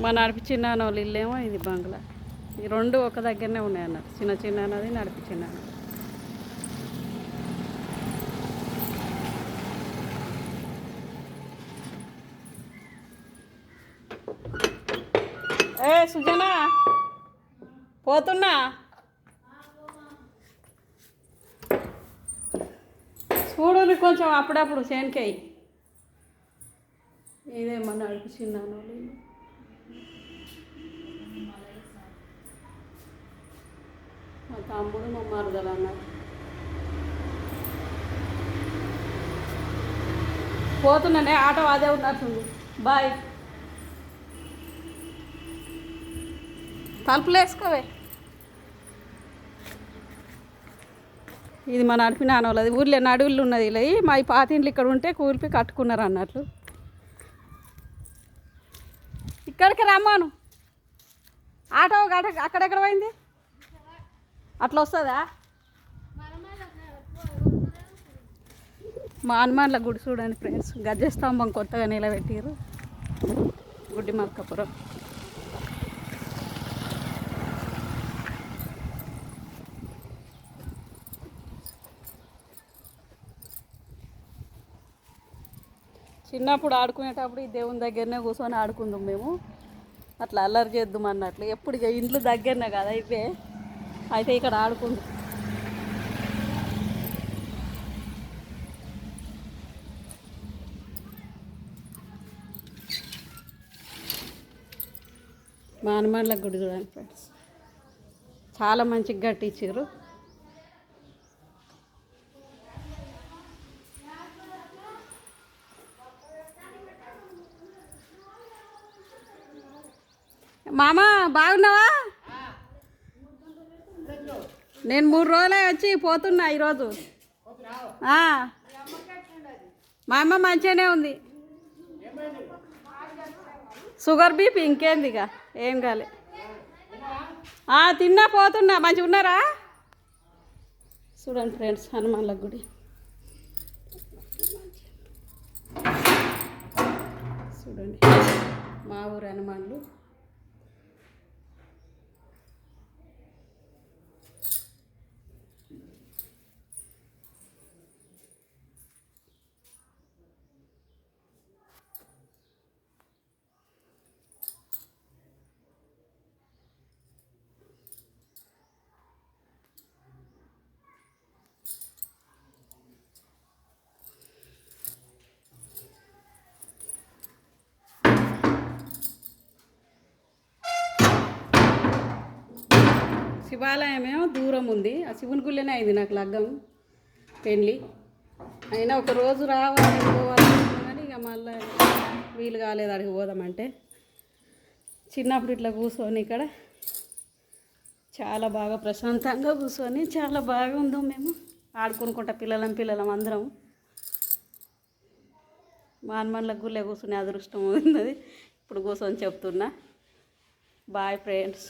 మా నడిపించిన వాళ్ళు ఇల్లేమో ఇది బంగ్లా. ఈ రెండు ఒక దగ్గరనే ఉన్నాయి అన్నట్టు. చిన్న చిన్న అన్నది నడిపించిన. ఏ సుజనా పోతున్నా, చూడు కొంచెం అప్పుడప్పుడు చేనుకాయి. ఇదేమో నడిపించిన్నాను. మా తమ్ముడు మా మరదలు అన్నారు. పోతున్నానే, ఆటో అదే ఉన్నట్టుంది. బాయ్. తలుపులు వేసుకోవే. ఇది మా నడిపి నాన్నోళ్ళది. ఊర్లో నడువులు ఉన్నది. ఇలా మా పాతింట్లు ఇక్కడ ఉంటే కూలిపి కట్టుకున్నారు అన్నట్లు. ఇక్కడికి రమ్మాను. ఆటో అక్కడెక్కడ పోయింది? అట్లా వస్తుందా? మా హనుమాన్ల గుడి చూడండి ఫ్రెండ్స్. గజస్తంభం కొత్తగా నిలబెట్టారు. గుడ్డి మల్కాపురం. చిన్నప్పుడు ఆడుకునేటప్పుడు ఈ దేవుని దగ్గరనే కూర్చొని ఆడుకుందాం మేము. అట్లా అల్లరి చేద్దాం అన్నట్లు. ఎప్పుడు ఇండ్లు దగ్గరనే కదా ఇవే. అయితే ఇక్కడ ఆడుకుందాం. మా హనుమాన్ల గుడి చూడండి ఫ్రెండ్స్. చాలా మంచిగా కట్టించారు. మామ బాగున్నావా? నేను 3 రోజులే వచ్చి పోతున్నా ఈరోజు. మా అమ్మ మంచిగానే ఉంది. షుగర్ బీపీ ఇంకేంది, ఇక ఏం కాలే. తిన్నా పోతున్నా. మంచిగా ఉన్నారా? చూడండి ఫ్రెండ్స్ హనుమాన్ల గుడి. చూడండి మా ఊరు హనుమాన్లు. శివాలయం ఏమో దూరం ఉంది. ఆ శివుని గుళ్ళనే అయింది నాకు లగ్గం పెళ్ళి. అయినా ఒక రోజు రావాలి పోవాలి కానీ ఇక మళ్ళీ వీలు కాలేదు అడిగి పోదామంటే. చిన్నప్పుడు ఇట్లా కూర్చొని ఇక్కడ చాలా బాగా ప్రశాంతంగా కూర్చొని చాలా బాగా ఉందాం మేము ఆడుకునుకుంటా పిల్లలం అందరం. మా హనుమాన్ల గుళ్ళే కూర్చునే అదృష్టం ఉన్నది. ఇప్పుడు కూర్చొని చెప్తున్నా. Boy friends.